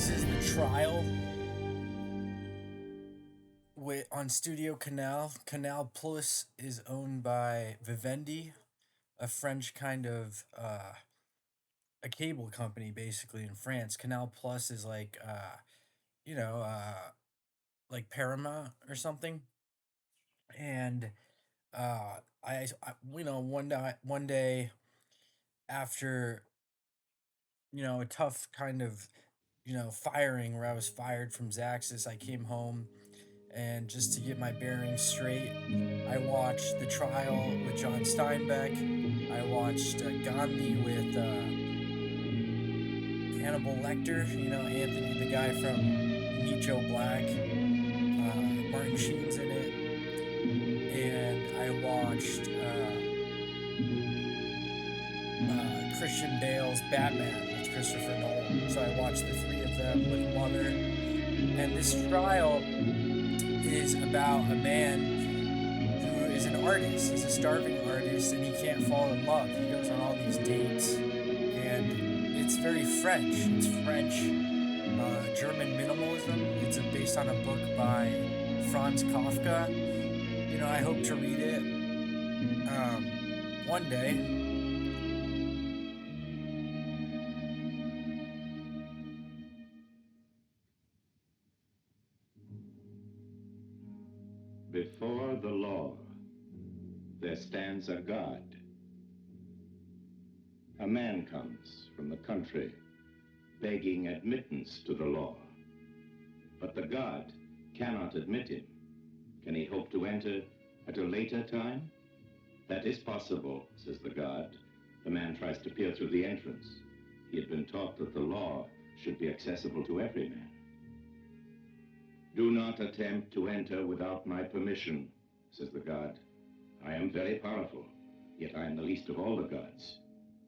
This is the trial on Studio Canal. Canal Plus is owned by Vivendi, a French kind of a cable company basically in France. Canal Plus is like you know uh, like Paramount or something. And one day after a tough kind of firing where I was fired from Zaxxas, I came home and just to get my bearings straight, I watched the trial with John Steinbeck. I watched Gandhi with Hannibal Lecter, Anthony, the guy from Meet Joe Black. Martin Sheen's in it. And I watched Christian Bale's Batman with Christopher Nolan. So I watched the three of them with Mother. And this trial is about a man who is an artist. He's a starving artist and he can't fall in love. He goes on all these dates. And it's very French. It's French, German minimalism. It's based on a book by Franz Kafka. I hope to read it one day. Before the law, there stands a God. A man comes from the country begging admittance to the law. But the God cannot admit him. Can he hope to enter at a later time? That is possible, says the God. The man tries to peer through the entrance. He had been taught that the law should be accessible to every man. Do not attempt to enter without my permission, says the God. I am very powerful, yet I am the least of all the gods.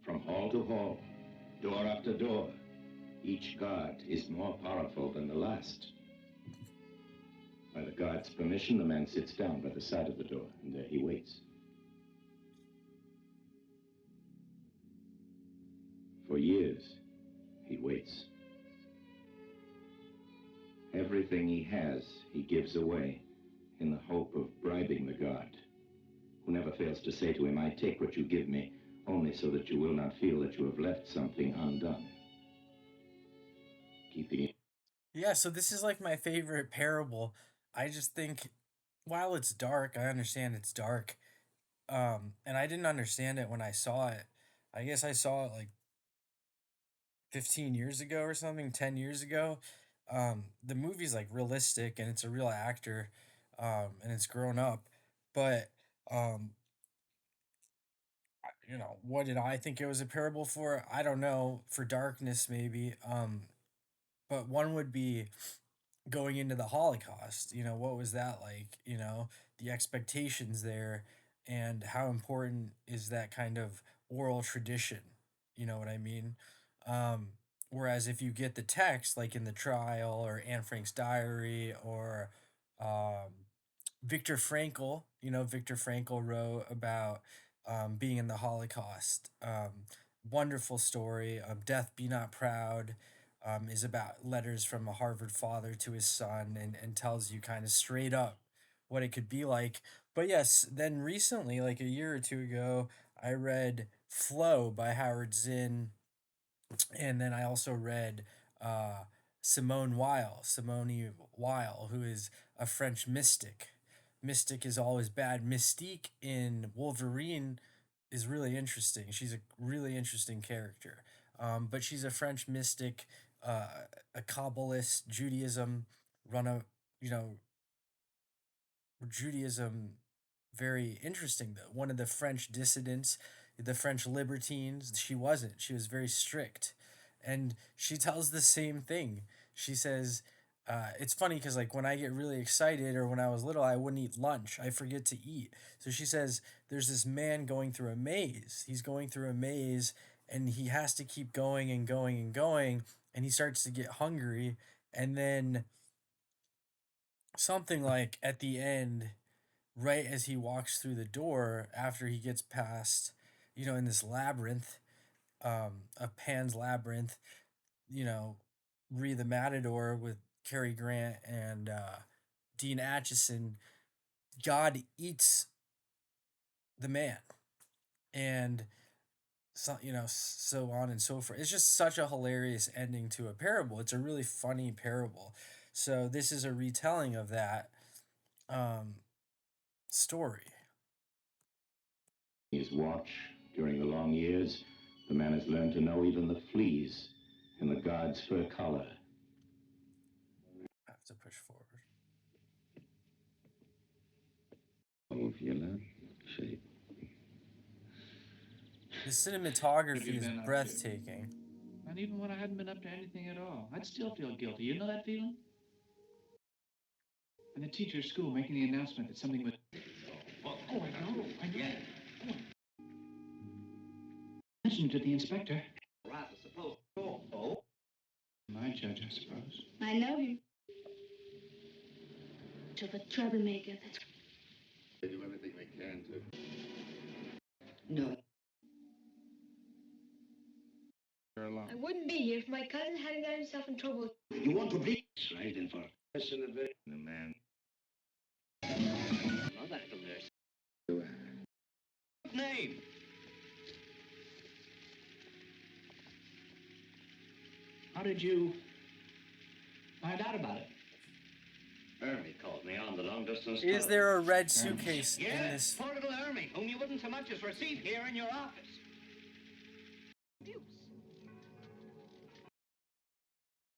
From hall to hall, door after door, each god is more powerful than the last. By the god's permission, the man sits down by the side of the door, and there he waits. For years, he waits. Everything he has, he gives away in the hope of bribing the god, who never fails to say to him, I take what you give me, only so that you will not feel that you have left something undone. Keeping it. Yeah, so this is like my favorite parable. I just think while it's dark, I understand it's dark. And I didn't understand it when I saw it. I guess I saw it like 15 years ago or something, 10 years ago. The movie's like realistic and it's a real actor, and it's grown up. But, um, what did I think it was a parable for? I don't know. For darkness, maybe. But one would be going into the Holocaust. What was that like? The expectations there, and how important is that kind of oral tradition? You know what I mean? Um, Whereas if you get the text, like in the trial or Anne Frank's diary or um, Viktor Frankl, Viktor Frankl wrote about being in the Holocaust. Wonderful story. Death Be Not Proud is about letters from a Harvard father to his son, and tells you kind of straight up what it could be like. But yes, then recently, like a year or two ago, I read Flow by Howard Zinn, and then I also read uh, Simone Weil, who is a French mystic. Mystic is always bad. Mystique in Wolverine is really interesting. She's a really interesting character. But she's a French mystic, uh, a Kabbalist, Judaism, run a, you know, Judaism, very interesting though. One of the French dissidents, the French libertines, she wasn't. She was very strict. And she tells the same thing. She says, it's funny because like when I get really excited or when I was little, I wouldn't eat lunch. I forget to eat. So she says, there's this man going through a maze. He's going through a maze and he has to keep going and going and going. And he starts to get hungry. And then something like at the end, right as he walks through the door, after he gets past, in this labyrinth, a Pan's labyrinth, you know, read The Matador with Cary Grant and Dean Acheson, God eats the man, and so so on and so forth. It's just such a hilarious ending to a parable. It's a really funny parable. So this is a retelling of that um, story. His watch, during the long years, the man has learned to know even the fleas in the god's fur collar. I have to push forward. Oh, Viola, shape. The What have you cinematography is been up to? breathtaking. And even when I hadn't been up to anything at all, I'd still feel guilty. You know that feeling? And the teacher at school making the announcement that something was... Oh, I know. Mentioned to the inspector. Right, I suppose. Oh. My judge, I suppose. I know him. Of a troublemaker. They do everything they can to. No. I wouldn't be here if my cousin hadn't got himself in trouble. You want to be right in for listen to the man. Not that nurse. Name. How did you find out about it? Ermy called me on the long distance. Is there a red suitcase in Yes, this? poor little Ermy, whom you wouldn't so much as receive here in your office.